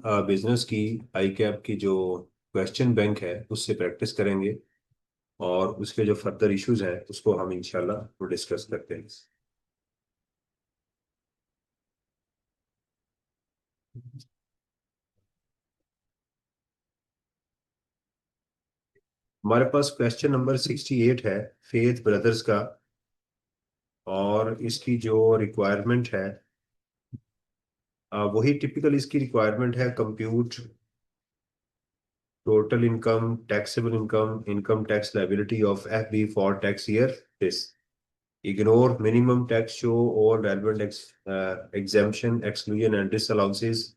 Business की आई cap की जो क्वेश्चन बैंक है उससे प्रैक्टिस करेंगे और उसके जो फर्दर इश्यूज हैं उसको हम इंशाल्लाह डिस्कस करते हैं। हमारे पास क्वेश्चन नंबर 68 है फेथ ब्रदर्स का। और इसकी जो रिक्वायरमेंट है वही टिपिकल इसकी रिक्वायरमेंट है। Compute total income, taxable income, income tax liability of FB for tax year this, ignore minimum tax, show all relevant exemption, exclusion and disallowances,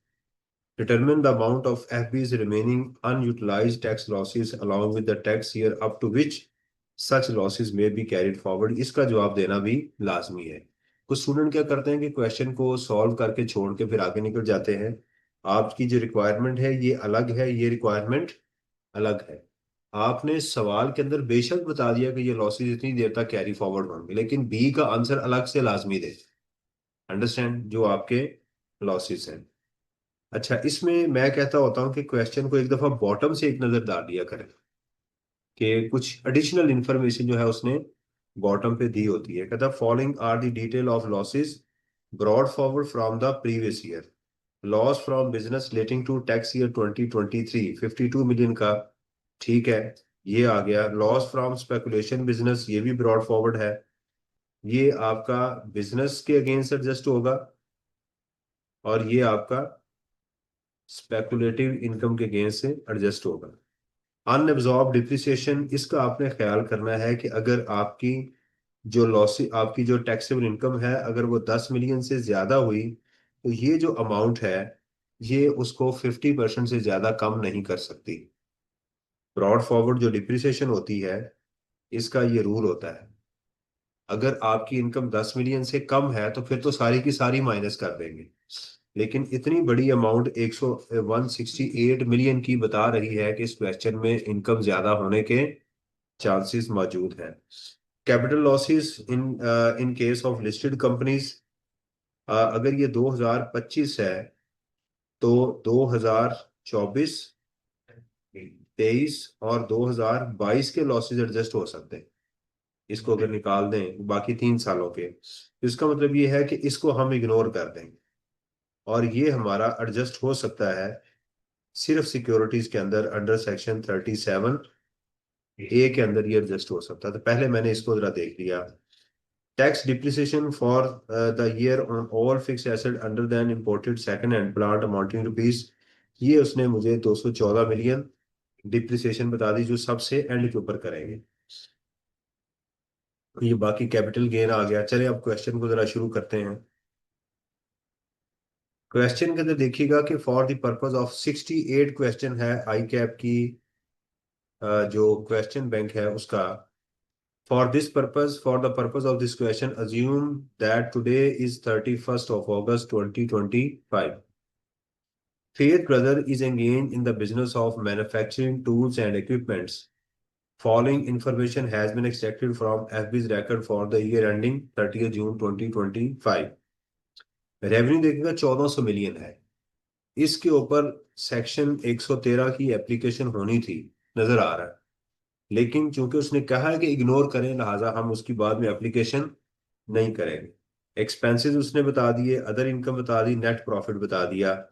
determine the amount of FB's remaining unutilized tax losses along with the tax year up to which such losses may be carried forward। इसका जवाब देना भी लाजमी है। कुछ student क्या करते हैं कि क्वेश्चन को सॉल्व करके छोड़ के फिर आगे निकल जाते हैं। आपकी जो रिक्वायरमेंट है ये अलग है, ये रिक्वायरमेंट अलग है। आपने सवाल के अंदर बेशक बता दिया कि ये लॉसेस इतनी देर तक कैरी फॉरवर्ड होंगे, लेकिन बी का आंसर अलग से लाजमी दे। अंडरस्टैंड जो आपके लॉसेस हैं। अच्छा, इसमें मैं कहता होता हूँ कि क्वेश्चन को एक दफा बॉटम से एक नजर डाल लिया करें कि कुछ एडिशनल इंफॉर्मेशन जो है उसने बॉटम पे दी होती है। कहता following are the detail of losses brought forward from the previous year. Loss from business relating to tax year 2023 52 million का, ठीक है, ये आ गया। लॉस फ्रॉम स्पेकुलेशन बिजनेस, ये भी ब्रॉड फॉरवर्ड है। ये आपका बिजनेस के अगेंस्ट एडजस्ट होगा और ये आपका स्पेकुलेटिव इनकम के अगेंस्ट से एडजस्ट होगा। अनएब्जॉर्ब डिप्रिसिएशन, इसका आपने ख्याल करना है कि अगर आपकी जो लॉस, आपकी जो टैक्सेबल इनकम है अगर वो 10 मिलियन से ज्यादा हुई तो ये जो अमाउंट है ये उसको 50% से ज्यादा कम नहीं कर सकती। ब्रॉड फॉरवर्ड जो डिप्रिसिएशन होती है इसका ये रूल होता है। अगर आपकी इनकम 10 मिलियन से कम है तो फिर तो सारी की सारी माइनस कर देंगे, लेकिन इतनी बड़ी अमाउंट 168 मिलियन की बता रही है कि इस क्वेश्चन में इनकम ज्यादा होने के चांसेस मौजूद हैं। Capital losses in in case of listed companies, अगर ये 2025 है तो 2024, 23 और 2022 के लॉसेस एडजस्ट हो सकते हैं। इसको अगर निकाल दें बाकी 3 सालों के तो इसका मतलब ये है कि इसको हम इग्नोर कर देंगे और ये हमारा एडजस्ट हो सकता है सिर्फ सिक्योरिटीज के अंदर अंडर सेक्शन 37A के अंदर ये एडजस्ट हो सकता है। तो पहले मैंने इसको जरा देख लिया। Tax depreciation for the year on all fix asset under then imported second hand plant amounting rupees, ये उसने मुझे 214 मिलियन डिप्रिसिएशन बता दी जो सबसे एंड के ऊपर करेंगे। ये बाकी कैपिटल गेन आ गया। चले अब क्वेश्चन को जरा शुरू करते हैं। क्वेश्चन के अंदर देखिएगा कि for the purpose of 68 question है आई कैप की जो क्वेश्चन बैंक है उसका। For this purpose, for the purpose of this question assume that today is 31st of August 2025। Faith brother is engaged in the business of manufacturing tools and equipments. Following information has been extracted from FB's record for the year ending 30th June 2025। Revenue देखिएगा 1400 million है। इसके ऊपर section 113 की application होनी थी, नजर आ रहा है, लेकिन चूंकि उसने कहा है कि इग्नोर करें लिहाजा हम उसकी बाद में एप्लीकेशन नहीं करेंगे। एक्सपेंसेस उसने बता दिए, अदर इनकम बता दी, नेट प्रॉफिट बता दिया।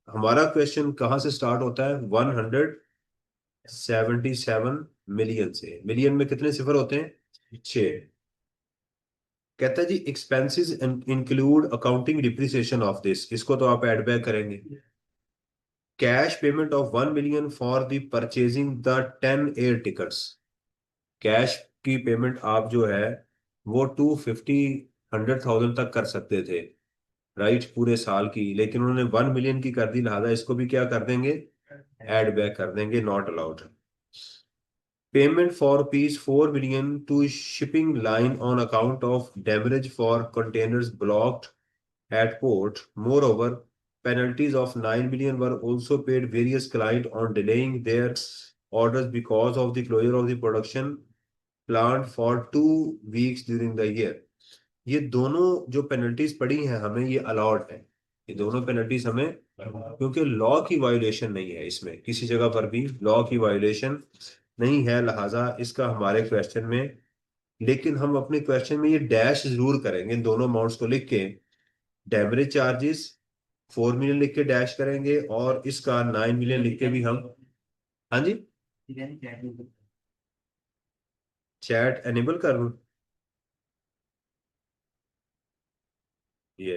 हमारा क्वेश्चन कहाँ से स्टार्ट होता है? 177 मिलियन से। मिलियन में कितने सिफर होते हैं? 6। कहता है G expenses include accounting depreciation of this, इसको तो आप एड बैक करेंगे। Cash payment of 1 million for the purchasing the 10 air tickets. Cash की पेमेंट आप जो है वो 250 100,000 तक कर सकते थे, राइट, पूरे साल की, लेकिन उन्होंने 1 मिलियन की कर दी लिहाजा इसको भी क्या कर देंगे? एड बैक कर देंगे, not allowed. Payment for ₹4 million to shipping line on account of damage for containers blocked at port. Moreover, penalties of 9 million were also paid various clients on delaying their orders because of the closure of the production plant for 2 weeks during the year। ये दोनों जो penalties पड़ी हैं हमें ये allowed है, ये दोनों पेनल्टीज हमें क्योंकि लॉ की वायोलेशन नहीं है, इसमें किसी जगह पर भी लॉ की वायोलेशन नहीं है, लिहाजा इसका हमारे क्वेश्चन में, लेकिन हम अपने क्वेश्चन में ये डैश जरूर करेंगे इन दोनों अमाउंट्स को लिख के। डेमरेज चार्जेस 4 मिलियन लिख के डैश करेंगे, और इसका 9 मिलियन लिख के भी हम। हाँ जी, चैट एनेबल कर लूं ये।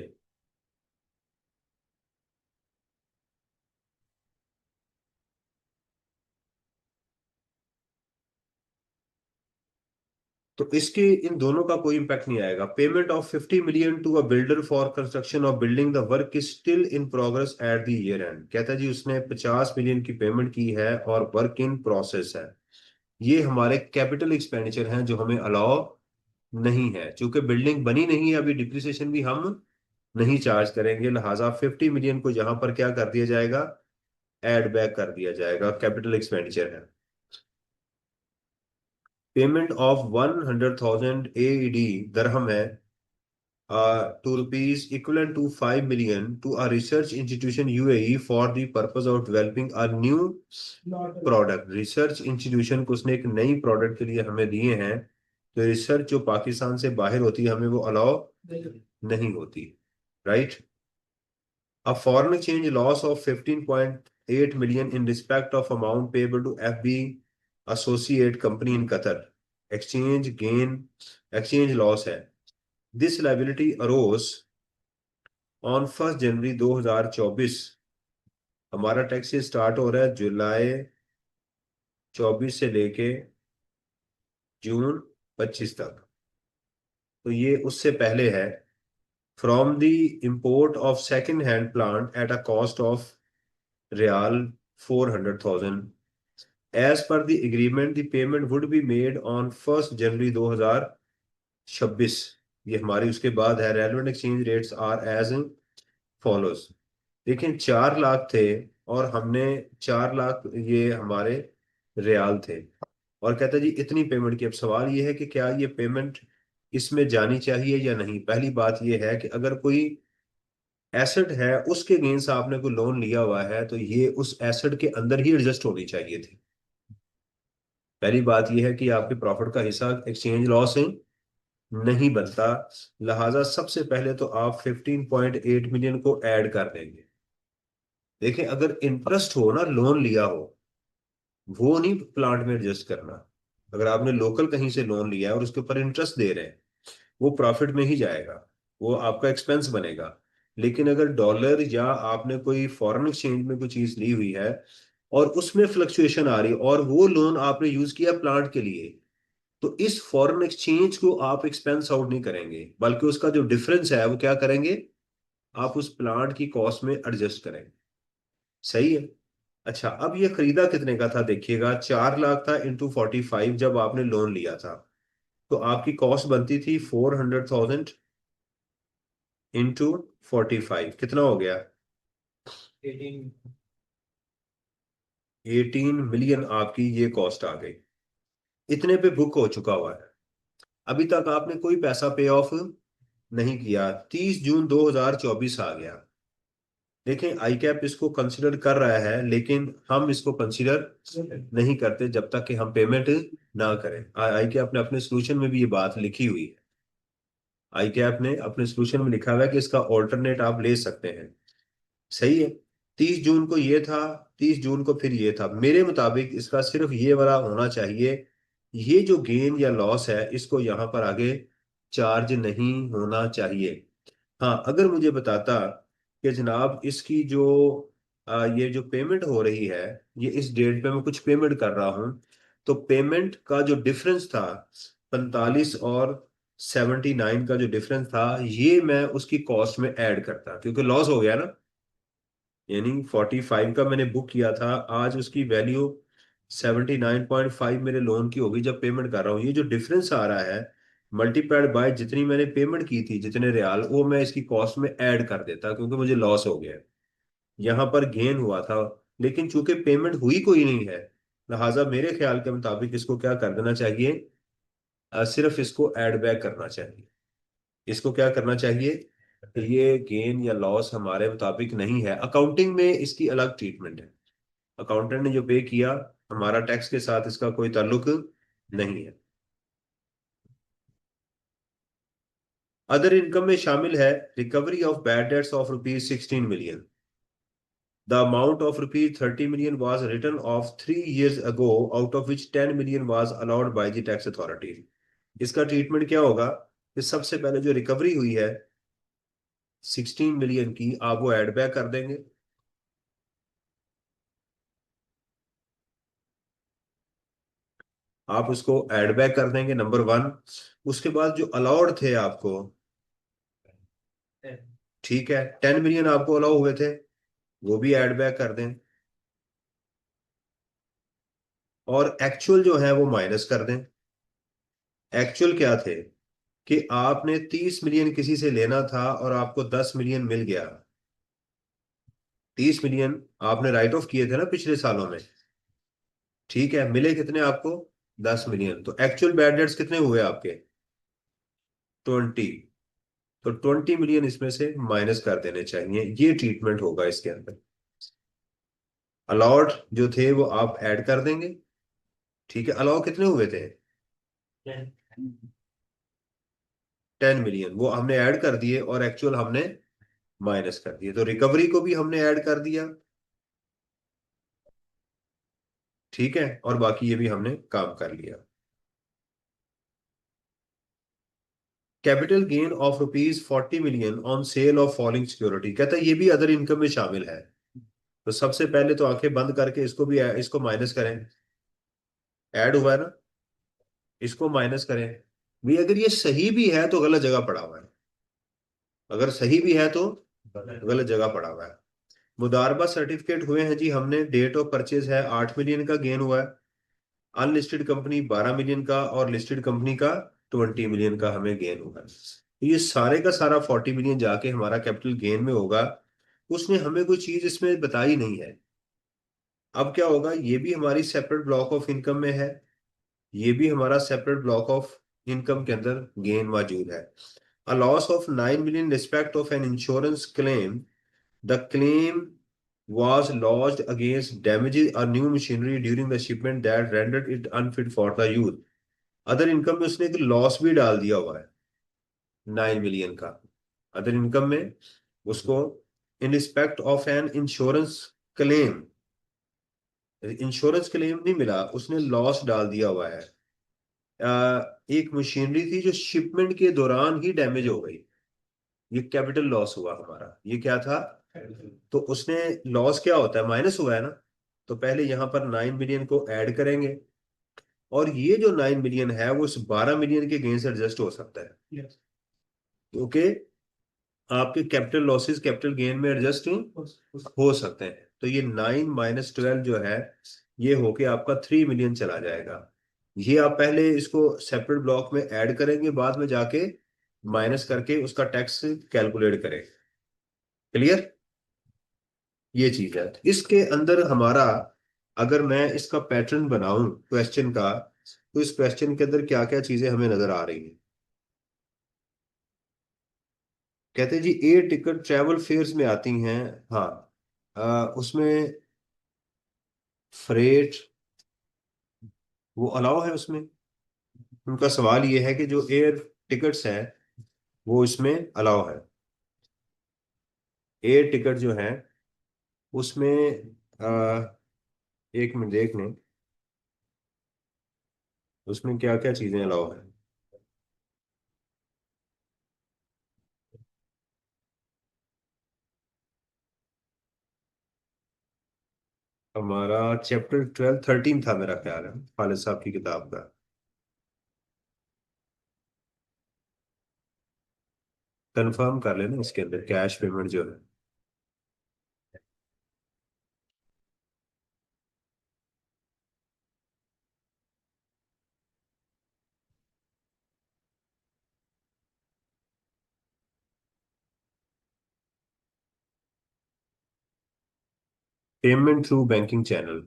तो इसके इन दोनों का कोई इंपैक्ट नहीं आएगा। Payment of 50 million to a builder for construction of building, the work is still in progress at the year end. कहता है जी उसने 50 मिलियन की पेमेंट की है और वर्क इन प्रोसेस है। ये हमारे कैपिटल एक्सपेंडिचर हैं जो हमें अलाउ नहीं है, क्योंकि बिल्डिंग बनी नहीं है अभी, डिप्रिसिएशन भी हम नहीं चार्ज करेंगे, लिहाजा 50 मिलियन को यहां पर क्या कर दिया जाएगा, एड बैक कर दिया जाएगा, कैपिटल एक्सपेंडिचर है। पेमेंट ऑफ 100,000 AED दरहम है, to rupees equivalent to 5 million to a research institution UAE for the purpose of developing a new product। Research institution को उसने एक नई प्रोडक्ट के लिए हमें दिए हैं, तो रिसर्च जो पाकिस्तान से बाहर होती है हमें वो अलाउ नहीं होती, right. A foreign exchange loss of 15.8 million in respect of amount payable to FB associate company in Qatar। Exchange gain, exchange loss है। This liability arose on 1 जनवरी 2024। हमारा टैक्स ये स्टार्ट हो रहा है जुलाई 24 से लेके जून 25 तक, तो ये उससे पहले है। From the import of second hand plant at a cost of riyal 400,000। As per the agreement, the payment would be made on 1 January 2026। ये हमारी उसके बाद है। Relevant exchange rates are as follows. लेकिन 4 लाख थे, और हमने 4 लाख ये हमारे रियाल थे, और कहता है जी इतनी पेमेंट की। अब सवाल ये है कि क्या ये पेमेंट इसमें जानी चाहिए या नहीं। पहली बात ये है कि अगर कोई एसेट है उसके अगेंस्ट आपने कोई लोन लिया हुआ है, तो ये उस एसेट के अंदर ही एडजस्ट होनी चाहिए थी। पहली बात यह है कि आपके प्रॉफिट का हिस्सा एक्सचेंज लॉस है नहीं बनता, लिहाजा सबसे पहले तो आप 15.8 मिलियन को ऐड कर देंगे। देखिए अगर इंटरेस्ट हो ना, लोन लिया हो, वो नहीं प्लांट में एडजस्ट करना। अगर आपने लोकल कहीं से लोन लिया है और उसके ऊपर इंटरेस्ट दे रहे हैं, वो प्रॉफिट में ही जाएगा, वो आपका एक्सपेंस बनेगा। लेकिन अगर डॉलर या आपने कोई फॉरेन एक्सचेंज में कोई चीज ली हुई है और उसमें फ्लक्चुएशन आ रही है, और वो लोन आपने यूज किया प्लांट के लिए, तो इस फॉरेन एक्सचेंज को आप एक्सपेंस आउट नहीं करेंगे, बल्कि उसका जो डिफरेंस है वो क्या करेंगे, आप उस प्लांट की कॉस्ट में एडजस्ट करेंगे। सही है। अच्छा, अब ये खरीदा कितने का था देखिएगा, 4 लाख था इंटू 45 जब आपने लोन लिया था, तो आपकी कॉस्ट बनती थी 400,000 इंटू 45, कितना हो गया, 18 मिलियन आपकी ये कॉस्ट आ गई। इतने पे बुक हो चुका हुआ है, अभी तक आपने कोई पैसा पे ऑफ नहीं किया। 30 जून 2024 आ गया। देखें आई कैप इसको कंसिडर कर रहा है, लेकिन हम इसको कंसिडर नहीं करते जब तक कि हम पेमेंट ना करें। आई कैप ने अपने सोल्यूशन में भी ये बात लिखी हुई है। आई कैप ने अपने सोल्यूशन में लिखा हुआ है कि इसका ऑल्टरनेट आप ले सकते हैं। सही है। 30 जून को ये था, 30 जून को फिर ये था। मेरे मुताबिक इसका सिर्फ ये वाला होना चाहिए, ये जो गेन या लॉस है इसको यहाँ पर आगे चार्ज नहीं होना चाहिए। हाँ, अगर मुझे बताता कि जनाब इसकी जो ये जो पेमेंट हो रही है, ये इस डेट पे मैं कुछ पेमेंट कर रहा हूँ, तो पेमेंट का जो डिफरेंस था 45 और 79 का जो डिफरेंस था, ये मैं उसकी कॉस्ट में ऐड करता, क्योंकि लॉस हो गया ना। यानी 45 का मैंने बुक किया था, आज उसकी वैल्यू 79.5 मेरे लोन की होगी जब पेमेंट कर रहा हूँ। ये जो डिफरेंस आ रहा है मल्टीप्लाइड बाय जितनी मैंने पेमेंट की थी, जितने रियाल, वो मैं इसकी कॉस्ट में ऐड कर देता, क्योंकि मुझे लॉस हो गया। यहाँ पर गेन हुआ था, लेकिन चूंकि पेमेंट हुई कोई नहीं है, लिहाजा मेरे ख्याल के मुताबिक इसको क्या कर देना चाहिए, सिर्फ इसको ऐड बैक करना चाहिए। इसको क्या करना चाहिए, तो ये गेन या लॉस हमारे मुताबिक नहीं है, अकाउंटिंग में इसकी अलग ट्रीटमेंट है। अकाउंटेंट ने जो पे किया, हमारा टैक्स के साथ इसका कोई ताल्लुक नहीं है। अदर इनकम में शामिल है recovery of bad debts of ₹16 million। The amount of ₹30 million was written off 3 years ago, out of which 10 million was allowed by the tax authority। इसका ट्रीटमेंट क्या होगा कि सबसे पहले जो रिकवरी हुई है 16 मिलियन की, आप वो एड बैक कर देंगे। आप उसको एड बैक कर देंगे, नंबर वन। उसके बाद जो अलाउड थे आपको, ठीक है, 10 मिलियन आपको अलाउ हुए थे, वो भी एड बैक कर दें। और एक्चुअल जो है वो माइनस कर दें। एक्चुअल क्या थे कि आपने 30 मिलियन किसी से लेना था और आपको 10 मिलियन मिल गया। 30 मिलियन आपने राइट ऑफ किए थे ना पिछले सालों में, ठीक है, मिले कितने आपको? 10 मिलियन। तो एक्चुअल बैड डेट्स कितने हुए आपके? 20। तो 20 मिलियन इसमें से माइनस कर देने चाहिए, ये ट्रीटमेंट होगा इसके अंदर। अलाउड जो थे वो आप ऐड कर देंगे, ठीक है। अलाउ कितने हुए थे? 10 मिलियन, वो हमने ऐड कर दिए और एक्चुअल हमने माइनस कर दिए। तो रिकवरी को भी हमने ऐड कर दिया, ठीक है, और बाकी ये भी हमने काम कर लिया। Capital gain of ₹40 million on sale of falling security, कहता है ये भी अदर इनकम में शामिल है। तो सबसे पहले तो आंखें बंद करके इसको भी, इसको माइनस करें। ऐड हुआ है ना, इसको माइनस करें। भी अगर ये सही भी है तो गलत जगह पड़ा हुआ है, अगर सही भी है तो गलत जगह पड़ा हुआ है। मुदारबा सर्टिफिकेट हुए हैं जी, हमने डेट ऑफ परचेज है 8 मिलियन का गेन हुआ है। अनलिस्टेड कंपनी 12 मिलियन का और लिस्टेड कंपनी का 20 मिलियन का हमें गेन हुआ है। तो ये सारे का सारा 40 मिलियन जाके हमारा कैपिटल गेन में होगा। उसने हमें कोई चीज इसमें बताई नहीं है। अब क्या होगा, ये भी हमारी सेपरेट ब्लॉक ऑफ इनकम में है, ये भी हमारा सेपरेट ब्लॉक ऑफ इनकम के अंदर गेन मौजूद है। A loss of 9 million respect of an insurance claim. The claim was lodged against damages or new machinery during the shipment that rendered it unfit for the use। Other income में उसने एक loss भी डाल दिया हुआ है 9 million का। Other income में उसको in respect of an insurance claim, insurance claim नहीं मिला, उसने लॉस डाल दिया हुआ है। एक मशीनरी थी जो शिपमेंट के दौरान ही डैमेज हो गई, ये कैपिटल लॉस हुआ हमारा। ये क्या था? तो उसने लॉस क्या होता है, माइनस हुआ है ना। तो पहले यहां पर 9 मिलियन को ऐड करेंगे, और ये जो 9 मिलियन है वो इस 12 मिलियन के गेन से एडजस्ट हो सकता है, क्योंकि आपके कैपिटल लॉसेस कैपिटल गेन में एडजस्ट हो सकते हैं। तो ये 9 - 12 जो है, ये होके आपका 3 मिलियन चला जाएगा। ये आप पहले इसको सेपरेट ब्लॉक में ऐड करेंगे, बाद में जाके माइनस करके उसका टैक्स कैलकुलेट करें। क्लियर? ये चीज है। तो इसके अंदर हमारा, अगर मैं इसका पैटर्न बनाऊं क्वेश्चन का, तो इस क्वेश्चन के अंदर क्या क्या चीजें हमें नजर आ रही हैं। कहते हैं जी एयर टिकट ट्रैवल फेयर्स में आती हैं। हाँ, उसमें फ्रेट वो अलाउ है उसमें। उनका सवाल ये है कि जो एयर टिकट्स हैं वो इसमें अलाउ है। एयर टिकट जो है उसमें एक मिनट देख लें, उसमें क्या क्या चीजें अलाउ है। हमारा चैप्टर 12 13 था मेरा ख्याल है, खालिद साहब की किताब का। कंफर्म कर लेना, इसके अंदर कैश पेमेंट जो है। Payment through banking channel.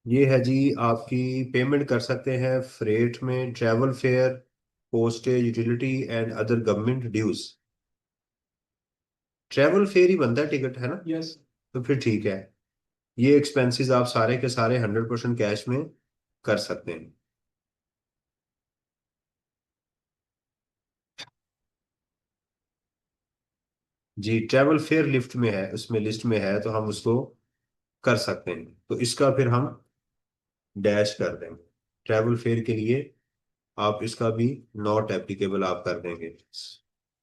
ये है जी, आपकी पेमेंट कर सकते हैं फ्रेट में, travel fare, postage, utility and other government dues. Travel fare ही बनता है टिकट, है ना? यस। तो फिर ठीक है, ये एक्सपेंसेस आप सारे के सारे 100% कैश में कर सकते हैं। जी, ट्रैवल फेयर लिफ्ट में है, उसमें लिस्ट में है, तो हम उसको कर सकते हैं। तो इसका फिर हम डैश कर देंगे। ट्रैवल फेयर के लिए आप इसका भी नॉट एप्लीकेबल आप कर देंगे।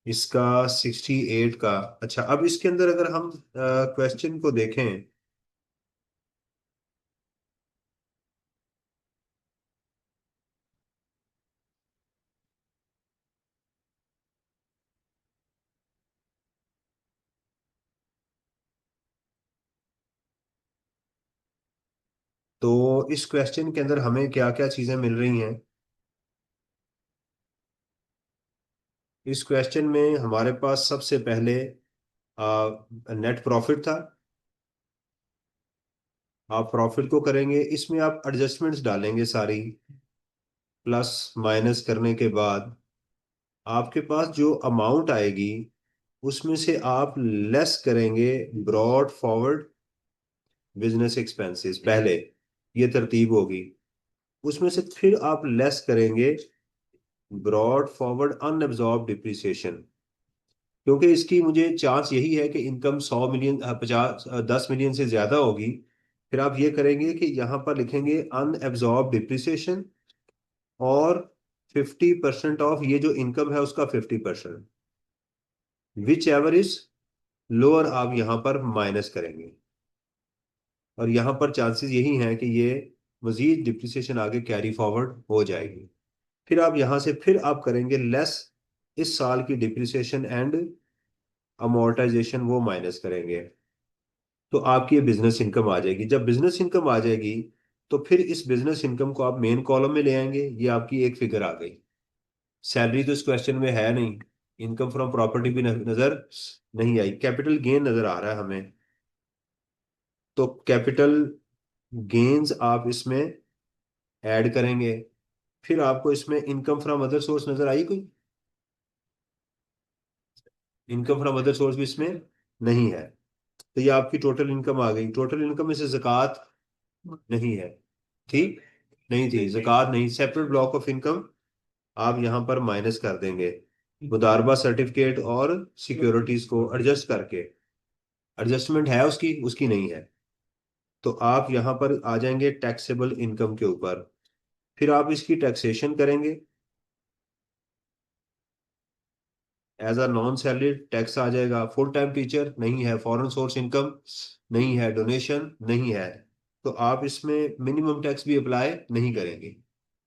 इसका 68 का। अच्छा, अब इसके अंदर अगर हम क्वेश्चन को देखें, तो इस क्वेश्चन के अंदर हमें क्या क्या चीजें मिल रही हैं। इस क्वेश्चन में हमारे पास सबसे पहले नेट प्रॉफिट था। आप प्रॉफिट को करेंगे, इसमें आप एडजस्टमेंट्स डालेंगे सारी, प्लस माइनस करने के बाद आपके पास जो अमाउंट आएगी उसमें से आप लेस करेंगे ब्रॉड फॉरवर्ड बिजनेस एक्सपेंसेस पहले। ये तरतीब होगी। उसमें से फिर आप लेस करेंगे ब्रॉड फॉरवर्ड अनअब्जॉर्ब डिप्रिसिएशन। क्योंकि इसकी मुझे चांस यही है कि इनकम 100 मिलियन 10 मिलियन से ज्यादा होगी। फिर आप ये करेंगे कि यहाँ पर लिखेंगे अनएब्जॉर्ब डिप्रिसिएशन, और 50% ऑफ ये जो इनकम है उसका 50%, विच एवर इज लोअर, आप यहाँ पर माइनस करेंगे। और यहाँ पर चांसेस यही हैं कि ये मजीद डिप्रिसिएशन आगे कैरी फॉरवर्ड हो जाएगी। फिर आप यहाँ से फिर आप करेंगे लेस इस साल की डिप्रिसिएशन एंड अमोर्टाइजेशन, वो माइनस करेंगे। तो आपकी ये बिजनेस इनकम आ जाएगी। जब बिजनेस इनकम आ जाएगी तो फिर इस बिजनेस इनकम को आप मेन कॉलम में ले आएंगे। ये आपकी एक फिगर आ गई। सैलरी तो इस क्वेश्चन में है नहीं, इनकम फ्रॉम प्रॉपर्टी भी नजर नहीं आई, कैपिटल गेन नजर आ रहा है हमें। तो कैपिटल गेन्स आप इसमें ऐड करेंगे। फिर आपको इसमें इनकम फ्रॉम अदर सोर्स नजर आई कोई? इनकम फ्रॉम अदर सोर्स भी इसमें नहीं है। तो ये आपकी टोटल इनकम आ गई। टोटल इनकम में से ज़कात नहीं है, ठीक? नहीं थी ज़कात, नहीं। सेपरेट ब्लॉक ऑफ इनकम आप यहाँ पर माइनस कर देंगे, मुदारबा सर्टिफिकेट और सिक्योरिटीज को एडजस्ट करके। एडजस्टमेंट है उसकी, उसकी नहीं है। तो आप यहाँ पर आ जाएंगे टैक्सेबल इनकम के ऊपर। फिर आप इसकी टैक्सेशन करेंगे। As a non salary tax आ जाएगा। फुल टाइम टीचर नहीं है, फॉरेन सोर्स इनकम नहीं है, डोनेशन नहीं है, तो आप इसमें मिनिमम टैक्स भी अप्लाई नहीं करेंगे।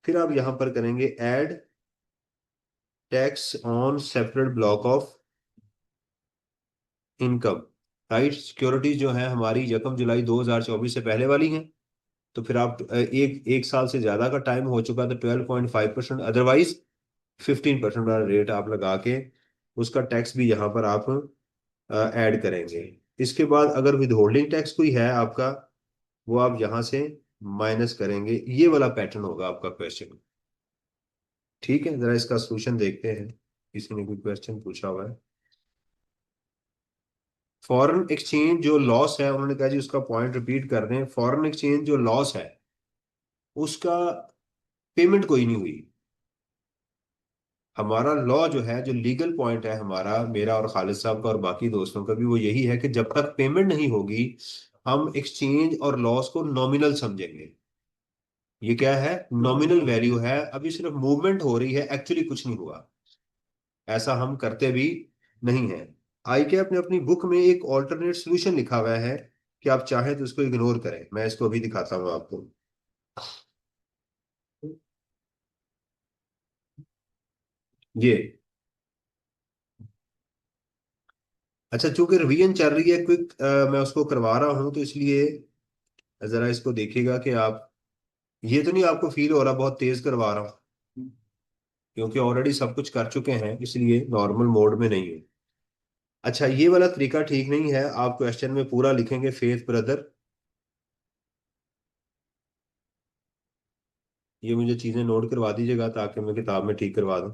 फिर आप यहां पर करेंगे add tax on separate block of income. Right, securities जो है हमारी 1 जुलाई 2024 से पहले वाली हैं। तो फिर आप एक एक साल से ज्यादा का टाइम हो चुका तो 12.5%, अदरवाइज 15% वाला रेट आप लगा के उसका टैक्स भी यहाँ पर आप ऐड करेंगे। इसके बाद अगर विद होल्डिंग टैक्स कोई है आपका, वो आप यहाँ से माइनस करेंगे। ये वाला पैटर्न होगा आपका क्वेश्चन। ठीक है, जरा इसका सोल्यूशन देखते हैं। किसी ने कोई क्वेश्चन पूछा हुआ है। फॉरेन एक्सचेंज जो लॉस है, उन्होंने कहा जी उसका पॉइंट रिपीट कर दें। फॉरेन एक्सचेंज जो लॉस है उसका पेमेंट कोई नहीं हुई। हमारा लॉ जो है, जो लीगल पॉइंट है हमारा, मेरा और खालिद साहब का और बाकी दोस्तों का भी, वो यही है कि जब तक पेमेंट नहीं होगी हम एक्सचेंज और लॉस को नॉमिनल समझेंगे। ये क्या है? नॉमिनल वैल्यू है, अभी सिर्फ मूवमेंट हो रही है, एक्चुअली कुछ नहीं हुआ। ऐसा हम करते भी नहीं है। आई के अपने अपनी बुक में एक ऑल्टरनेट सोल्यूशन लिखा हुआ है कि आप चाहें तो इसको इग्नोर करें। मैं इसको अभी दिखाता हूँ आपको। ये, अच्छा, चूंकि रिवीजन चल रही है क्विक, मैं उसको करवा रहा हूँ, तो इसलिए जरा इसको देखिएगा कि आप, ये तो नहीं आपको फील हो रहा बहुत तेज करवा रहा हूँ? क्योंकि ऑलरेडी सब कुछ कर चुके हैं, इसलिए नॉर्मल मोड में नहीं है। अच्छा, ये वाला तरीका ठीक नहीं है। आप क्वेश्चन में पूरा लिखेंगे फेथ ब्रदर, ये मुझे चीजें नोट करवा दीजिएगा ताकि मैं किताब में ठीक करवा दूं।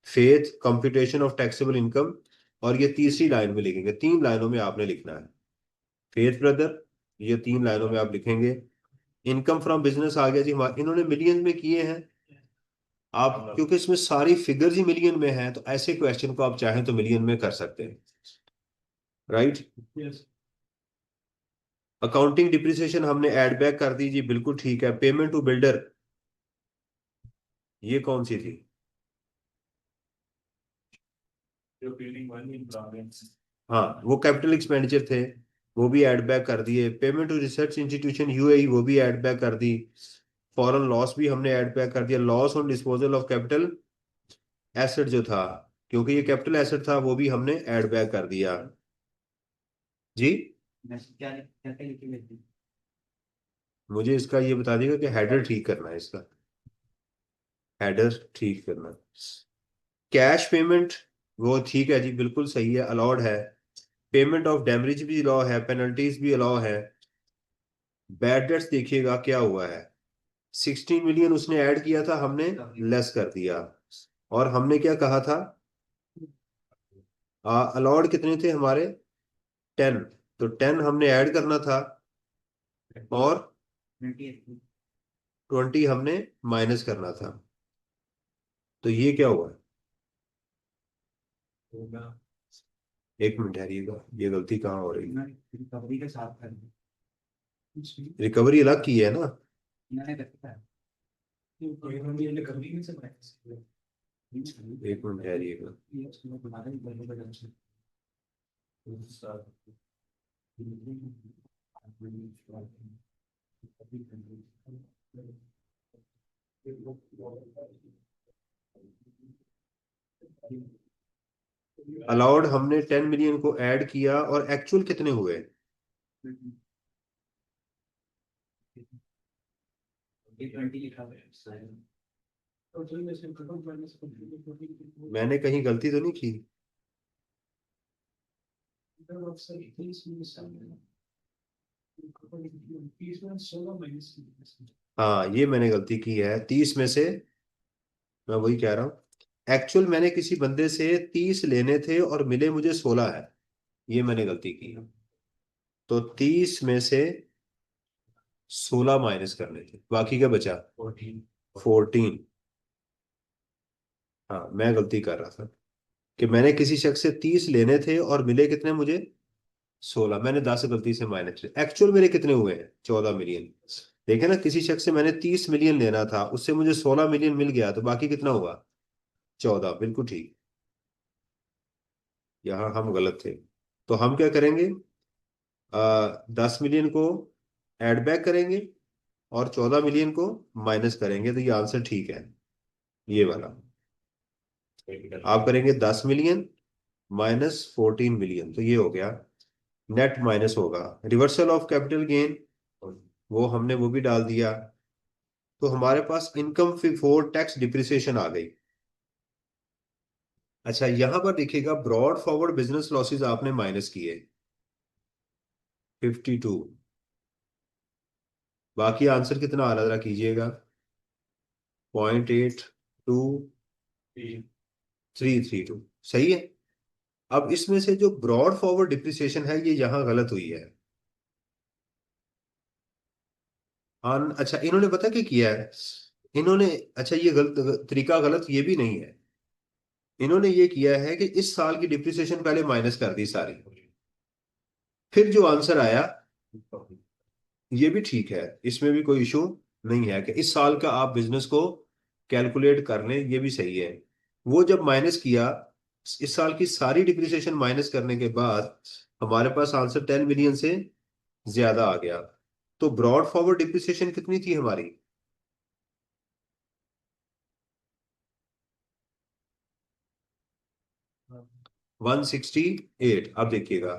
Faith computation of taxable income, और ये तीसरी लाइन में लिखेंगे, 3 लाइनों में आपने लिखना है। फेथ ब्रदर, ये 3 लाइनों में आप लिखेंगे। इनकम फ्रॉम बिजनेस आ गया जी हमारे, इन्होंने मिलियन में किए हैं। आप क्योंकि इसमें सारी फिगर्स ही मिलियन में हैं, तो ऐसे क्वेश्चन को आप चाहें तो मिलियन में कर सकते हैं, राइट। अकाउंटिंग डिप्रिसिएशन हमने ऐड बैक कर दी जी, बिल्कुल ठीक है। पेमेंट टू बिल्डर, ये कौन सी थी? हाँ, वो कैपिटल एक्सपेंडिचर थे, वो भी ऐड बैक कर दिए। Payment to research institution UAE, वो भी ऐड बैक कर दी। फॉरेन लॉस भी हमने ऐड बैक कर दिया। Loss on disposal of capital asset जो था, क्योंकि ये कैपिटल एसेट था, वो भी हमने ऐड बैक कर दिया जी। मुझे इसका ये बता दीजिएगा कि हेडर ठीक करना है, इसका हेडर ठीक करना है। कैश पेमेंट, वो ठीक है जी, बिल्कुल सही है, अलाउड है। पेमेंट ऑफ डैमेज भी अलाउ है, पेनल्टीज भी अलाउ है। बैड डेट्स देखिएगा क्या हुआ है, 16 मिलियन उसने ऐड किया था, हमने लेस कर दिया। और हमने क्या कहा था, अलाउड कितने थे हमारे, 10, तो 10 हमने ऐड करना था, और 20 हमने माइनस करना था। तो ये क्या हुआ, एक मिनट ठहरिएगा, ये गलती कहाँ हो रही है? रिकवरी के साथ रिकवरी अलग की है ना। एक मिनट ठहरिएगा, अलाउड हमने 10 मिलियन को ऐड किया, और एक्चुअल कितने हुए? मैंने कहीं गलती तो नहीं की? हाँ, ये मैंने गलती की है, 30 में से, मैं वही कह रहा हूँ। एक्चुअल मैंने किसी बंदे से 30 लेने थे और मिले मुझे 16 है, ये मैंने गलती की है। तो 30 में से 16 माइनस करने थे, बाकी क्या बचा? 14। हाँ, मैं गलती कर रहा था कि मैंने किसी शख्स से 30 लेने थे और मिले कितने मुझे, 16। मैंने 10 गलती से माइनस किए। एक्चुअल मेरे कितने हुए हैं, 14 मिलियन। देखे ना, किसी शख्स से मैंने 30 मिलियन लेना था, उससे मुझे 16 मिलियन मिल गया, तो बाकी कितना हुआ, 14, बिल्कुल ठीक। यहाँ हम गलत थे, तो हम क्या करेंगे, 10 मिलियन को ऐड बैक करेंगे और 14 मिलियन को माइनस करेंगे, तो ये आंसर ठीक है, ये वाला। आप करेंगे 10 मिलियन माइनस 14 मिलियन, तो ये हो गया, नेट माइनस होगा। रिवर्सल ऑफ कैपिटल गेन, वो हमने वो भी डाल दिया। तो हमारे पास इनकम बिफोर टैक्स डिप्रिसिएशन आ गई। अच्छा, यहां पर देखिएगा, ब्रॉड फॉरवर्ड बिजनेस लॉसेस आपने माइनस किए 52। बाकी आंसर कितना आ रहा कीजिएगा, 0.8332, सही है। अब इसमें से जो ब्रॉड फॉरवर्ड डिप्रिसिएशन है, ये यहां गलत हुई है। अच्छा, इन्होंने पता क्या किया है, इन्होंने, अच्छा ये गलत तरीका, गलत ये भी नहीं है। इन्होंने ये किया है कि इस साल की डिप्रिसिएशन पहले माइनस कर दी सारी, फिर जो आंसर आया, ये भी ठीक है, इसमें भी कोई इशू नहीं है कि इस साल का आप बिजनेस को कैलकुलेट कर लें, ये भी सही है। वो जब माइनस किया, इस साल की सारी डिप्रिसिएशन माइनस करने के बाद हमारे पास आंसर 10 मिलियन से ज्यादा आ गया। तो ब्रॉड फॉरवर्ड डिप्रिसिएशन कितनी थी हमारी, 168। अब देखिएगा,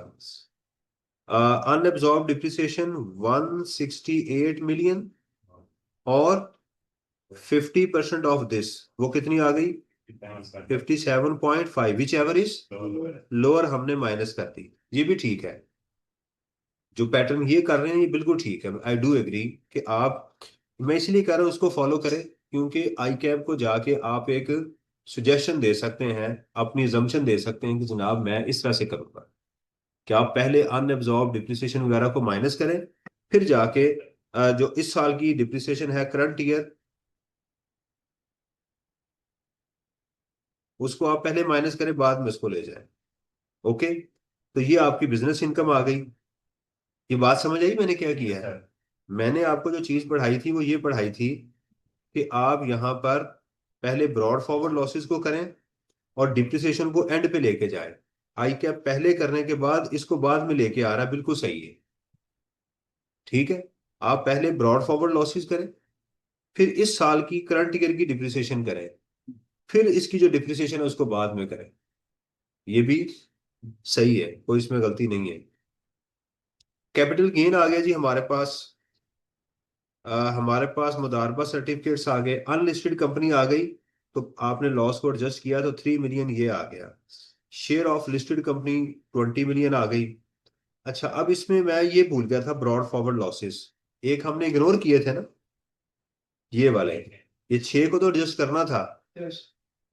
अनएब्जॉर्ब डिप्रिसिएशन 168 मिलियन, और 50% ऑफ दिस, वो कितनी आ गई, 57.5, विच एवर इज लोअर, हमने माइनस कर दी। ये भी ठीक है, जो पैटर्न ये कर रहे हैं ये बिल्कुल ठीक है। आई डू एग्री कि आप, मैं इसलिए कह रहा हूँ उसको फॉलो करें, क्योंकि आई कैप को जाके आप एक सुजेशन दे सकते हैं, अपनी अजम्पशन दे सकते हैं कि जनाब मैं इस तरह से करूंगा कि आप पहले अनएब्जॉर्ब डिप्रिसिएशन वगैरह को माइनस करें, फिर जाके जो इस साल की डिप्रिसिएशन है करंट ईयर, उसको आप पहले माइनस करें, बाद में उसको ले जाएं। ओके, तो ये आपकी बिजनेस इनकम आ गई। ये बात समझ आई मैंने क्या किया है? मैंने आपको जो चीज पढ़ाई थी वो ये पढ़ाई थी कि आप यहाँ पर पहले ब्रॉड फॉरवर्ड लॉसेस को करें और डिप्रिसिएशन को एंड पे लेके जाए। आई कैप पहले करने के बाद इसको बाद में लेके आ रहा है, बिल्कुल सही है। ठीक है, आप पहले ब्रॉड फॉरवर्ड लॉसेस करें, फिर इस साल की करंट ईयर की डिप्रिसिएशन करें, फिर इसकी जो डिप्रिसिएशन है उसको बाद में करें। ये भी सही है, कोई इसमें गलती नहीं है। कैपिटल गेन आ गया जी हमारे पास। हमारे पास मुदारबा सर्टिफिकेट्स आ गए, अनलिस्टेड कंपनी आ गई, तो आपने लॉस को एडजस्ट किया तो 3 मिलियन ये आ गया। Share of listed company 20 million आ गई। अच्छा, अब इसमें मैं ये भूल गया था, ब्रॉड फॉरवर्ड लॉसेस एक हमने इग्नोर किए थे ना, ये वाले, ये 6 को तो एडजस्ट करना था।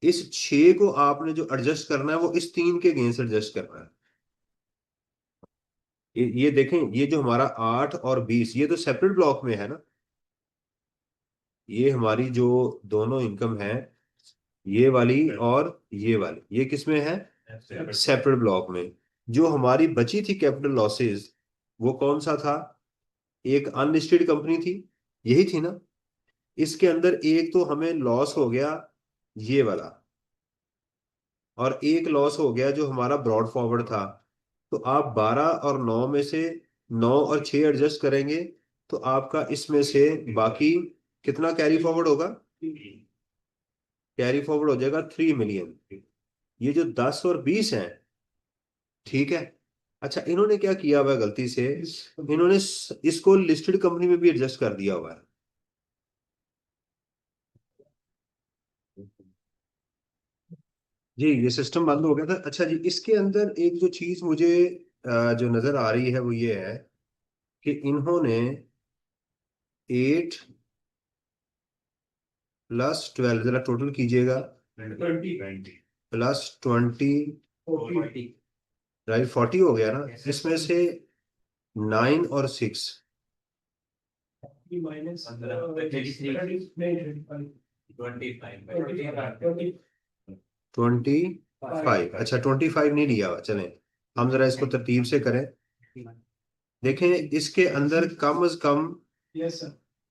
इस 6 को आपने जो एडजस्ट करना है वो इस 3 के गेंस एडजस्ट करना है। ये देखें, ये जो हमारा 8 और 20 ये तो सेपरेट ब्लॉक में है ना। ये हमारी जो दोनों इनकम है, ये वाली और ये वाली, ये किस में है? सेपरेट ब्लॉक में। जो हमारी बची थी कैपिटल लॉसेस, वो कौन सा था? एक अनलिस्टेड कंपनी थी, यही थी ना। इसके अंदर एक तो हमें लॉस हो गया ये वाला, और एक लॉस हो गया जो हमारा ब्रॉड फॉरवर्ड था। तो आप 12 और 9 में से 9 और 6 एडजस्ट करेंगे, तो आपका इसमें से बाकी कितना कैरी फॉरवर्ड होगा? कैरी फॉरवर्ड हो जाएगा 3 मिलियन। ये जो 10 और 20 हैं, ठीक है। अच्छा, इन्होंने क्या किया हुआ है गलती से, इन्होंने इसको लिस्टेड कंपनी में भी एडजस्ट कर दिया हुआ है। जी, ये सिस्टम बंद हो गया था। अच्छा जी, इसके अंदर एक जो चीज मुझे जो नजर आ रही है वो ये है कि इन्होंने 8 + 12, जरा टोटल कीजिएगा, 20 + 20, राइट, 40 हो गया ना। इसमें से 9 और 6, माइनस 25। अच्छा, 25 नहीं लिया हुआ, चलें हम जरा इसको तरतीब से करें। देखें, इसके अंदर कम अज कम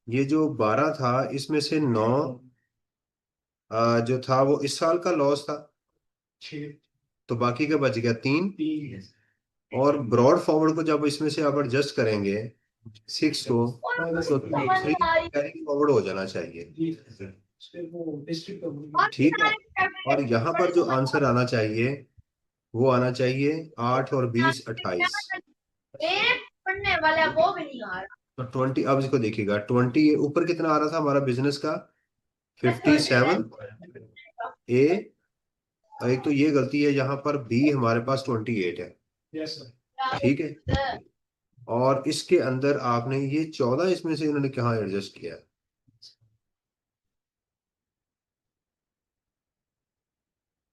ये जो 12 था, इसमें से 9 जो था वो इस साल का लॉस था, तो बाकी का बच गया 3। और ब्रॉड फॉरवर्ड को जब इसमें से आप एडजस्ट करेंगे 6 को, तो 3 कैरी फॉरवर्ड हो जाना चाहिए। ठीक है, और यहाँ पर जो आंसर आना चाहिए वो आना चाहिए 8 और 20 28। पढ़ने वाला वो भी नहीं आ रहा। तो 20, अब इसको देखिएगा, 20 ये ऊपर कितना आ रहा था हमारा बिजनेस का? 57 ए। और एक तो ये गलती है यहाँ पर, बी हमारे पास 28 है। ठीक है, और इसके अंदर आपने ये 14 इसमें से इन्होंने कहाँ एडजस्ट किया?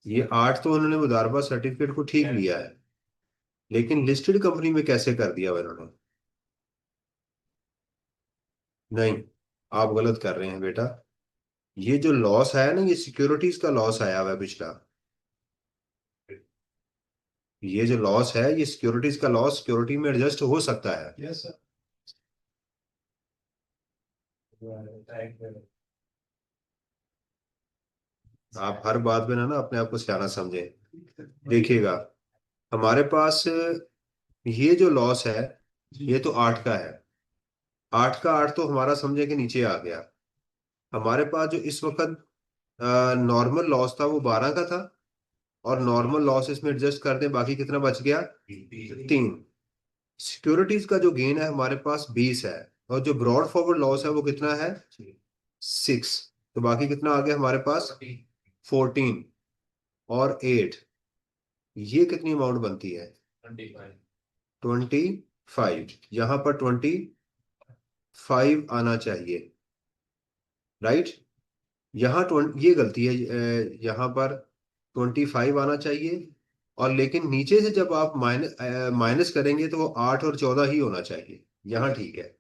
ये 8 तो उन्होंने मुदारबा सर्टिफिकेट को ठीक लिया है, लेकिन लिस्टेड कंपनी में कैसे कर दिया हुआ इन्होंने? नहीं, आप गलत कर रहे हैं बेटा। ये जो लॉस आया ना, ये सिक्योरिटीज का लॉस आया हुआ है पिछला। ये जो लॉस है ये सिक्योरिटीज का लॉस, सिक्योरिटी में एडजस्ट हो सकता है। आप हर बात में ना अपने आप को सियाना समझें। देखिएगा, हमारे पास ये जो लॉस है ये तो 8 का है। 8 का 8 तो हमारा समझे कि नीचे आ गया। हमारे पास जो इस वक्त नॉर्मल लॉस था वो 12 का था, और नॉर्मल लॉस इसमें एडजस्ट कर दें, बाकी कितना बच गया? 3। सिक्योरिटीज का जो गेन है हमारे पास 20 है, और जो ब्रॉड फॉरवर्ड लॉस है वो कितना है? 6। तो बाकी कितना आ गया हमारे पास? 14 और 8, ये कितनी अमाउंट बनती है? 25। यहाँ पर 25 आना चाहिए, राइट। यहाँ ये गलती है, यहाँ पर 25 आना चाहिए, और लेकिन नीचे से जब आप माइनस करेंगे तो वो 8 और 14 ही होना चाहिए। यहाँ ठीक है,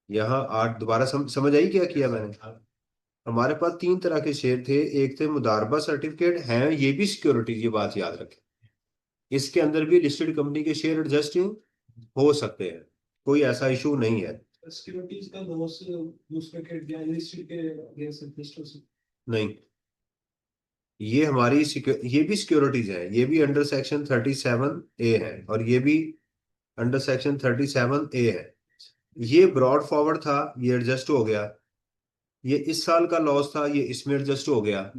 यहाँ 8 दोबारा समझ आई क्या किया मैंने? हमारे पास तीन तरह के शेयर थे, एक थे मुदारबा सर्टिफिकेट हैं, ये भी सिक्योरिटीज, ये बात याद रखें। इसके अंदर भी लिस्टेड कंपनी के शेयर एडजस्ट हो सकते हैं, कोई ऐसा इशू नहीं है। सिक्योरिटीज का लॉस दूसरे के लिस्ट के अगेंस्ट एडजस्ट हो सकता नहीं, ये हमारी ये भी सिक्योरिटीज है, ये भी अंडर सेक्शन 37A है, और ये भी अंडर सेक्शन 37A है। ये ब्रॉड फॉरवर्ड था, ये एडजस्ट हो गया। ये इस साल का लॉस था, ये इसमें एडजस्ट हो गया।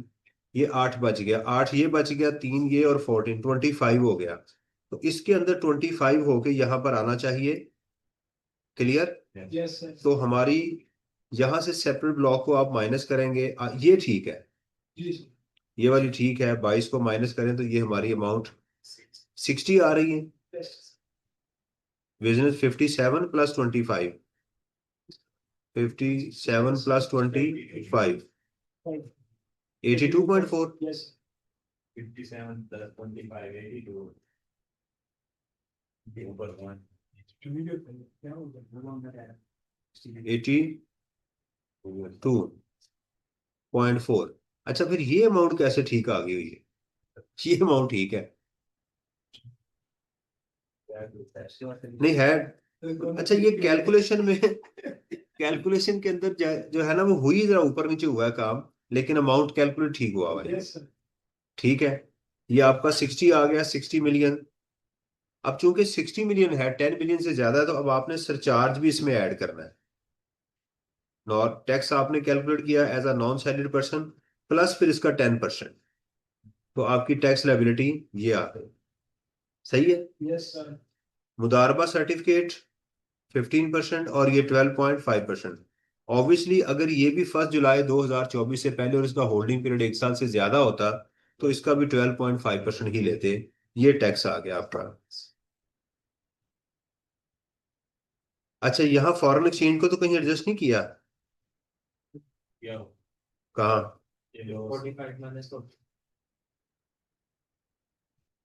ये 8 बच गया, 8 ये बच गया, 3 ये और 14, 25 हो गया। तो इसके अंदर 25 होके यहाँ पर आना चाहिए। क्लियर? है। Yes sir. तो हमारी यहाँ से सेपरेट ब्लॉक को आप माइनस करेंगे, ये ठीक है, जी सर। ये वाली ठीक है। 22 को माइनस करें तो ये हमारी अमाउंट 60 आ रही है। Business 57 plus 25, 57 plus 25, 82.4। Yes 57 plus 25, 82. The over one. क्या होगा 82.4। अच्छा, फिर ये अमाउंट कैसे ठीक आ गई हुई है? ये अमाउंट ठीक है, नहीं है। अच्छा, ये कैलकुलेशन में कैलकुलेशन के अंदर जो है ना, वो हुई जरा ऊपर नीचे हुआ है काम, लेकिन अमाउंट कैलकुलेट ठीक हुआ हुआ है। Yes sir. ठीक है, ये आपका 60 आ गया, 60 मिलियन। अब चूंकि 60 मिलियन है, 10 मिलियन से ज्यादा है, तो अब आपने सरचार्ज भी इसमें ऐड करना है। टैक्स आपने कैलकुलेट किया as a non salary person, plus फिर इसका 10%, तो आपकी टैक्स लायबिलिटी ये आ गई। सही है? Yes sir. मुदारबा सर्टिफिकेट 15% और ये 12.5%। ऑब्वियसली अगर ये भी 1 जुलाई 2024 से पहले और इसका होल्डिंग पीरियड 1 साल से ज्यादा होता, तो इसका भी 12.5% ही लेते। ये टैक्स आ गया आपका। अच्छा, यहाँ फॉरेन एक्सचेंज को तो कहीं एडजस्ट नहीं किया? Yeah. कहाँ? 45 minus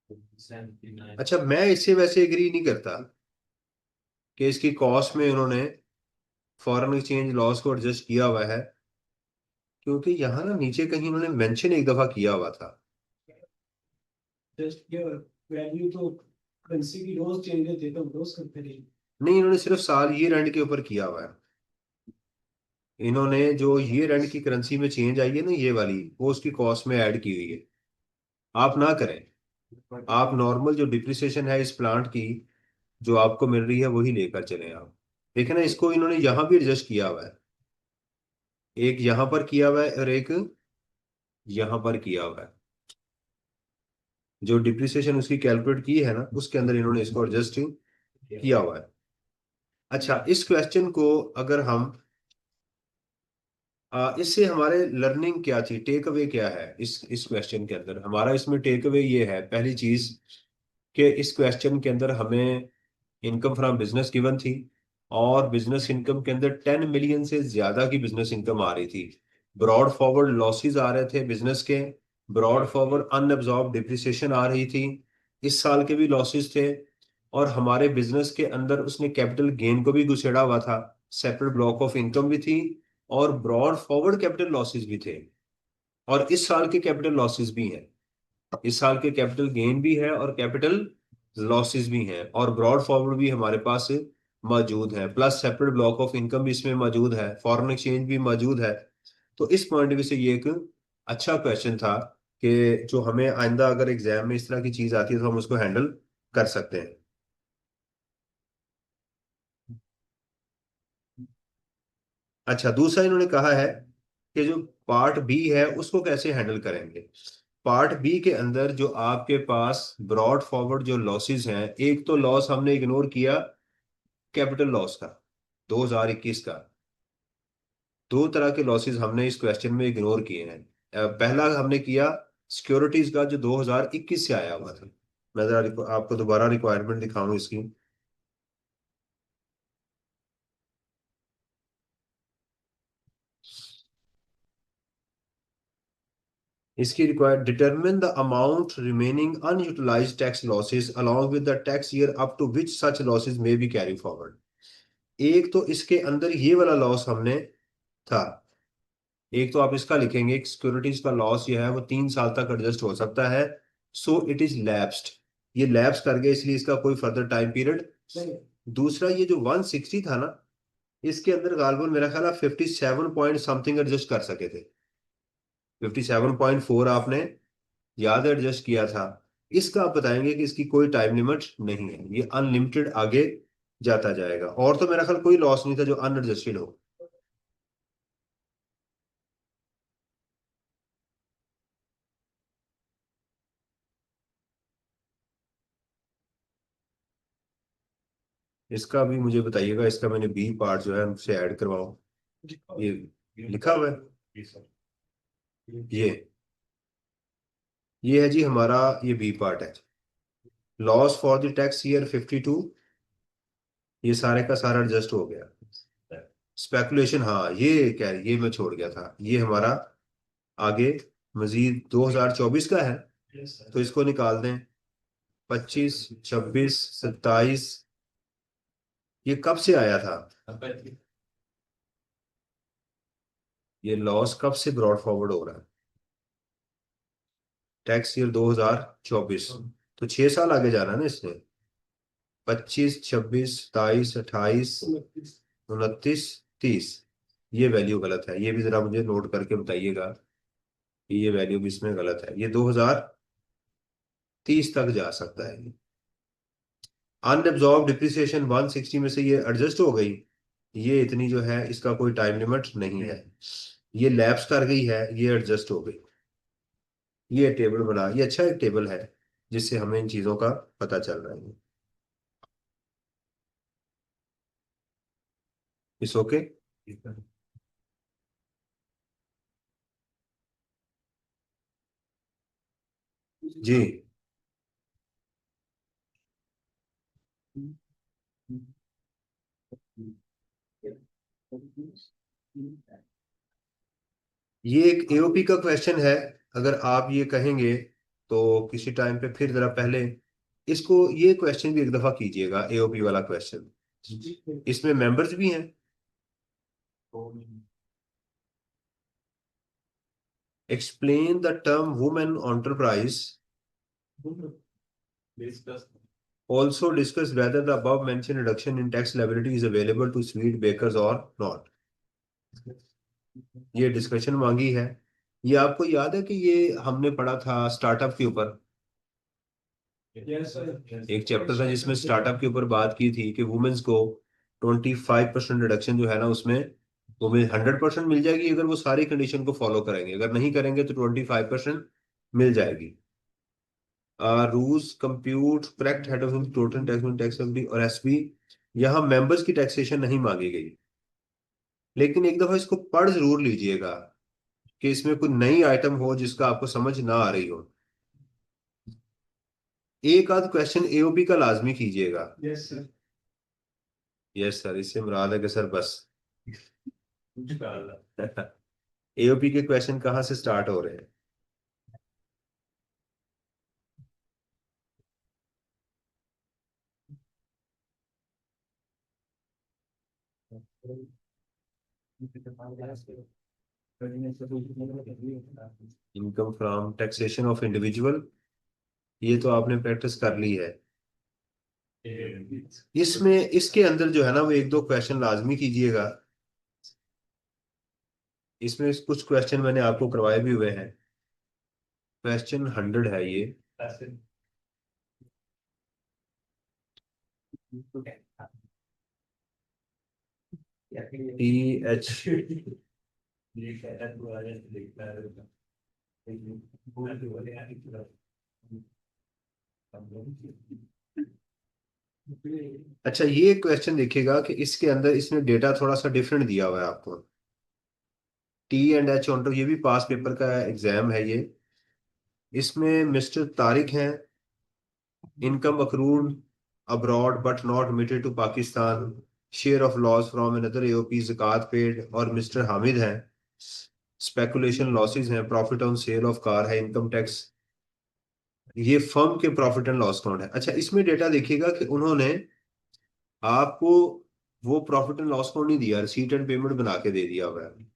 79. अच्छा, मैं इससे वैसे एग्री नहीं करता कि इसकी कॉस्ट में उन्होंने फॉरेन एक्सचेंज लॉस को एडजस्ट किया हुआ है, क्योंकि यहाँ ना नीचे कहीं उन्होंने मेंशन एक दफा किया हुआ था। जस्ट ये वैल्यू तो करेंसी की रोज चेंज होती है तो रोज करते रहिए। नहीं, इन्होंने सिर्फ साल ईयर एंड के ऊपर किया हुआ है। इन्होंने जो ईयर एंड की करेंसी में चेंज आई है ना, ये वाली, वो उसकी कॉस्ट में ऐड की हुई है। आप ना करें, आप नॉर्मल जो डिप्रिसिएशन है इस प्लांट की जो आपको मिल रही है वही लेकर चलें आप। देखें ना, इसको इन्होंने यहाँ भी एडजस्ट किया हुआ है, एक यहाँ पर किया हुआ है और एक यहाँ पर किया हुआ है। जो डिप्रिसिएशन उसकी कैलकुलेट की है ना, उसके अंदर इन्होंने इसको एडजस्ट किया हुआ है। अच्छा, इस क्वेश्चन को अगर हम इससे हमारे लर्निंग क्या थी, टेक अवे क्या है इस क्वेश्चन के अंदर? हमारा इसमें टेक अवे ये है, पहली चीज कि इस क्वेश्चन के अंदर हमें इनकम फ्रॉम बिजनेस गिवन थी, और बिजनेस इनकम के अंदर 10 मिलियन से ज्यादा की बिजनेस इनकम आ रही थी। ब्रॉड फॉरवर्ड लॉसेस आ रहे थे बिजनेस के, ब्रॉड फॉरवर्ड अनअब्जॉर्ब डिप्रिसिएशन आ रही थी, इस साल के भी लॉसेस थे, और हमारे बिजनेस के अंदर उसने कैपिटल गेन को भी घुसेड़ा हुआ था, सेपरेट ब्लॉक ऑफ इनकम भी थी, और ब्रॉड फॉरवर्ड कैपिटल लॉसेस भी थे, और इस साल के कैपिटल लॉसेस भी हैं। इस साल के कैपिटल गेन भी है और कैपिटल लॉसेस भी हैं, और ब्रॉड फॉरवर्ड भी हमारे पास मौजूद है, plus separate block of income भी इसमें मौजूद है, फॉरेन एक्सचेंज भी मौजूद है। तो इस पॉइंट ऑफ व्यू से ये एक अच्छा क्वेश्चन था कि जो हमें आइंदा अगर एग्जाम में इस तरह की चीज आती है तो हम उसको हैंडल कर सकते हैं। अच्छा, दूसरा इन्होंने कहा है कि जो पार्ट बी है उसको कैसे हैंडल करेंगे। पार्ट बी के अंदर जो आपके पास ब्रॉड फॉरवर्ड जो लॉसेस हैं, एक तो लॉस हमने इग्नोर किया कैपिटल लॉस का 2021 का, दो तरह के लॉसेस हमने इस क्वेश्चन में इग्नोर किए हैं। पहला हमने किया सिक्योरिटीज का जो 2021 से आया हुआ था। मैं जरा आपको दोबारा रिक्वायरमेंट दिखाऊं इसकी। इसकी required determine the amount remaining unutilized tax losses along with the tax year up to which such losses may be carry forward. एक तो इसके अंदर ये वाला लॉस हमने था, एक तो आप इसका लिखेंगे सिक्योरिटीज का लॉस ये है वो 3 साल तक एडजस्ट हो सकता है, सो इट इज लैप्स्ड, ये लैप्स कर गया इसलिए इसका कोई फर्दर टाइम पीरियड नहीं। दूसरा ये जो 160 था ना, इसके अंदर गालबन मेरा ख्याल है 57 पॉइंट समथिंग एडजस्ट कर सके थे, 57.4 आपने याद एडजस्ट किया था। इसका आप बताएंगे कि इसकी कोई टाइम लिमिट नहीं है, ये अनलिमिटेड आगे जाता जाएगा, और तो मेरा ख्याल कोई लॉस नहीं था जो अनएडजस्टेड हो। इसका भी मुझे बताइएगा, इसका मैंने बी पार्ट जो है उससे ऐड करवाओ, ये लिखा हुआ है, जी सर। ये है जी हमारा, ये बी पार्ट है, loss for the tax year 52, ये सारे का सारा एडजस्ट हो गया। स्पेकुलेशन, हाँ ये क्या है, ये मैं छोड़ गया था, ये हमारा आगे मजीद 2024 का है, यस सर। तो इसको निकाल दें, 25, 26, 27, ये कब से आया था, ये लॉस कब से ब्रॉड फॉरवर्ड हो रहा है, टैक्स ईयर 2024, तो 6 साल आगे जाना है ना इसने, 25, 26, 27, 28, 29, 30, ये वैल्यू गलत है, ये भी जरा मुझे नोट करके बताइएगा कि ये वैल्यू भी इसमें गलत है, ये 2030 तक जा सकता है। अनएब्जॉर्ब डिप्रिसिएशन 160 में से ये एडजस्ट हो गई, ये इतनी जो है इसका कोई टाइम लिमिट नहीं है, ये लैप्स कर गई है, ये एडजस्ट हो गई। ये टेबल बना, ये अच्छा एक टेबल है जिससे हमें इन चीजों का पता चल रहा है। इस ओके, जी ये एक एओपी का क्वेश्चन है, अगर आप ये कहेंगे तो किसी टाइम पे फिर जरा पहले इसको ये क्वेश्चन भी एक दफा कीजिएगा, एओपी वाला क्वेश्चन, इसमें मेंबर्स भी हैं। Explain the term women enterprise, discuss also discuss whether the above mentioned reduction in tax liability is available to sweet bakers or not। ये डिस्कशन मांगी है, ये आपको याद है कि ये हमने पढ़ा था स्टार्टअप के ऊपर, यस सर। एक चैप्टर था जिसमें स्टार्टअप के ऊपर बात की थी कि वुमेन्स को 25% रिडक्शन जो है ना उसमें वुमेन 100% मिल जाएगी अगर वो सारी कंडीशन को फॉलो करेंगे, अगर नहीं करेंगे तो 25% मिल जाएगी। Rules compute correct head of total tax और एसबी, यहाँ मेंबर्स की टैक्सेशन नहीं मांगी गई, लेकिन एक दफा इसको पढ़ जरूर लीजिएगा कि इसमें कोई नई आइटम हो जिसका आपको समझ ना आ रही हो, एक आध क्वेश्चन एओपी का लाजमी कीजिएगा। Yes sir. यस सर, इससे मुराद है कि सर बस निकाल एओपी के क्वेश्चन कहाँ से स्टार्ट हो रहे हैं। Income from taxation of individual, ये तो आपने प्रैक्टिस कर ली है, इसमें इसके अंदर जो है ना वो एक दो क्वेश्चन लाजमी कीजिएगा, इसमें कुछ क्वेश्चन मैंने आपको करवाए भी हुए हैं, क्वेश्चन 100 है ये, टी एच अच्छा, ये क्वेश्चन देखिएगा कि इसके अंदर इसने डेटा थोड़ा सा डिफरेंट दिया हुआ है आपको, टी एंड एच ऑन, ये भी पास पेपर का एग्जाम है ये, इसमें मिस्टर तारिक हैं, income accrued abroad but not remitted to Pakistan, share of loss from another AOP ज़कात पेड, और मिस्टर हामिद हैं, स्पेकुलेशन लॉसेस हैं, profit on sale of car है, इनकम टैक्स, ये फर्म के प्रॉफिट एंड लॉस अकाउंट है। अच्छा, इसमें डेटा देखिएगा कि उन्होंने आपको वो प्रॉफिट एंड लॉस अकाउंट नहीं दिया, रिसीट एंड पेमेंट बना के दे दिया हुआ है।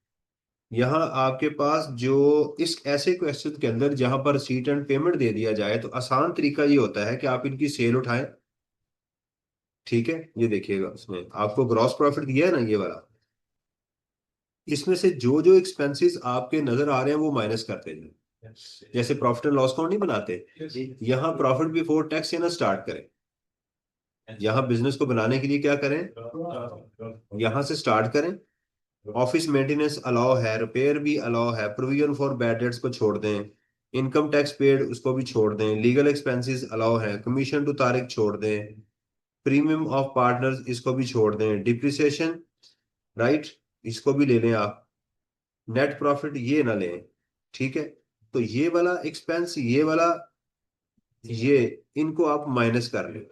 यहाँ आपके पास जो इस ऐसे क्वेश्चन के अंदर जहां पर रिसीट एंड पेमेंट दे दिया जाए तो आसान तरीका ये होता है कि आप इनकी सेल उठाएं। ठीक है, ये देखिएगा, उसमें आपको ग्रॉस प्रॉफिट दिया है ना, ये वाला, इसमें से जो जो एक्सपेंसेस आपके नजर आ रहे हैं वो माइनस करते जाए। जैसे प्रॉफिट एंड लॉस अकाउंट नहीं बनाते, यहाँ प्रॉफिट बिफोर टैक्स से ना स्टार्ट करें। यहाँ बिजनेस को बनाने के लिए क्या करें, यहाँ से स्टार्ट करें। ऑफिस मेंटेनेंस अलाउ है, रिपेयर भी अलाउ है, प्रोविजन फॉर बैड डेट्स को छोड़ दें, इनकम टैक्स पेड उसको भी छोड़ दें, लीगल एक्सपेंसेस अलाउ है, कमीशन टू तारीख छोड़ दें, प्रीमियम ऑफ पार्टनर्स इसको भी छोड़ दें, डिप्रिसिएशन राइट इसको भी ले लें आप, नेट प्रॉफिट ये ना लें। ठीक है, तो ये वाला एक्सपेंस, ये वाला, ये इनको आप माइनस कर लें।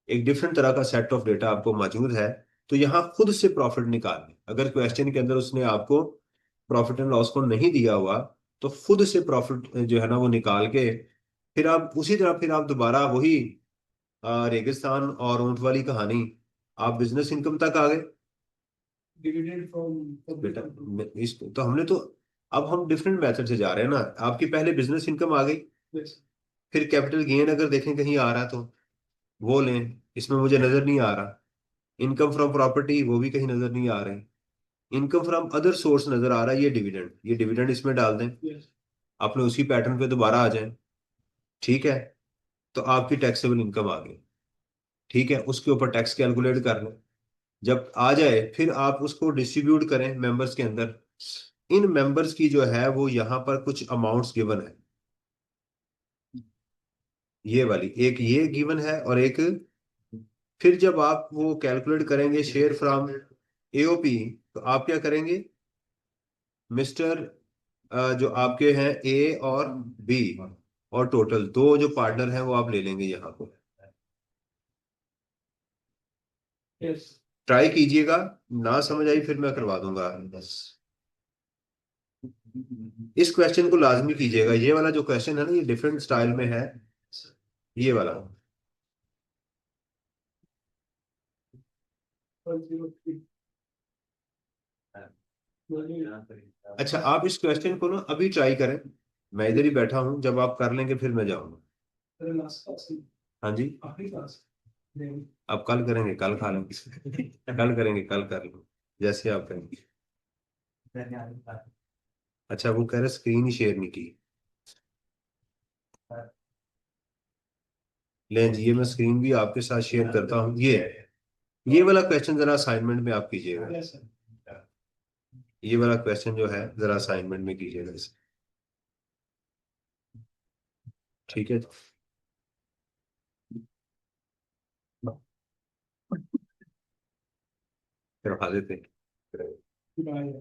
एक डिफरेंट तरह का सेट ऑफ डेटा आपको मौजूद है, तो यहाँ खुद से प्रॉफिट निकाल लें। अगर क्वेश्चन के अंदर उसने आपको प्रॉफिट एंड लॉस को नहीं दिया हुआ तो खुद से प्रॉफिट जो है ना वो निकाल के फिर आप उसी तरह फिर आप दोबारा वही रेगिस्तान और ऊंट वाली कहानी, आप बिजनेस इनकम तक आ गए। डिविडेंड फ्रॉम बेटा इस तो हमने तो, अब हम डिफरेंट मेथड से जा रहे हैं ना। आपकी पहले बिजनेस इनकम आ गई, फिर कैपिटल गेन अगर देखें कहीं आ रहा है तो वो लें, इसमें मुझे नजर नहीं आ रहा। इनकम फ्रॉम प्रॉपर्टी वो भी कहीं नजर नहीं आ रहे। इनकम फ्रॉम अदर सोर्स नजर आ रहा है, ये डिविडेंड, ये डिविडेंड इसमें डाल दें, आपने उसी पैटर्न पे दोबारा आ जाए। ठीक है, तो आपकी टैक्सेबल इनकम आ गई। ठीक है, उसके ऊपर टैक्स कैलकुलेट कर लें। जब आ जाए फिर आप उसको डिस्ट्रीब्यूट करें मेंबर्स के अंदर। इन मेंबर्स की जो है वो यहाँ पर कुछ अमाउंट्स गिवन है, ये वाली एक ये गिवन है और एक, फिर जब आप वो कैलकुलेट करेंगे शेयर फ्रॉम एओपी, तो आप क्या करेंगे, मिस्टर जो आपके हैं ए और बी, और टोटल दो जो पार्टनर हैं वो आप ले लेंगे यहाँ को। यस ट्राई कीजिएगा, ना समझ आई फिर मैं करवा दूंगा। इस क्वेश्चन को लाजमी कीजिएगा, ये वाला जो क्वेश्चन है ना ये डिफरेंट स्टाइल में है, ये वाला। 103 अच्छा, आप इस क्वेश्चन को ना अभी ट्राई करें, मैं इधर ही बैठा हूं, जब आप कर लेंगे फिर मैं जाऊंगा। लास्ट क्लास हाँ जी, आखिरी क्लास नहीं आप कल करेंगे, कल खा लेंगे, कल करेंगे, कल कर लो, जैसे आप करेंगे। अच्छा, वो कह रहे स्क्रीन ही शेयर नहीं की। ले जी, ये मैं स्क्रीन भी आपके साथ शेयर करता हूँ। ये वाला क्वेश्चन जरा असाइनमेंट में आप कीजिएगा, यस सर ये वाला क्वेश्चन जो है जरा असाइनमेंट में कीजिएगा इसे। ठीक है, करवा देते हैं। बाय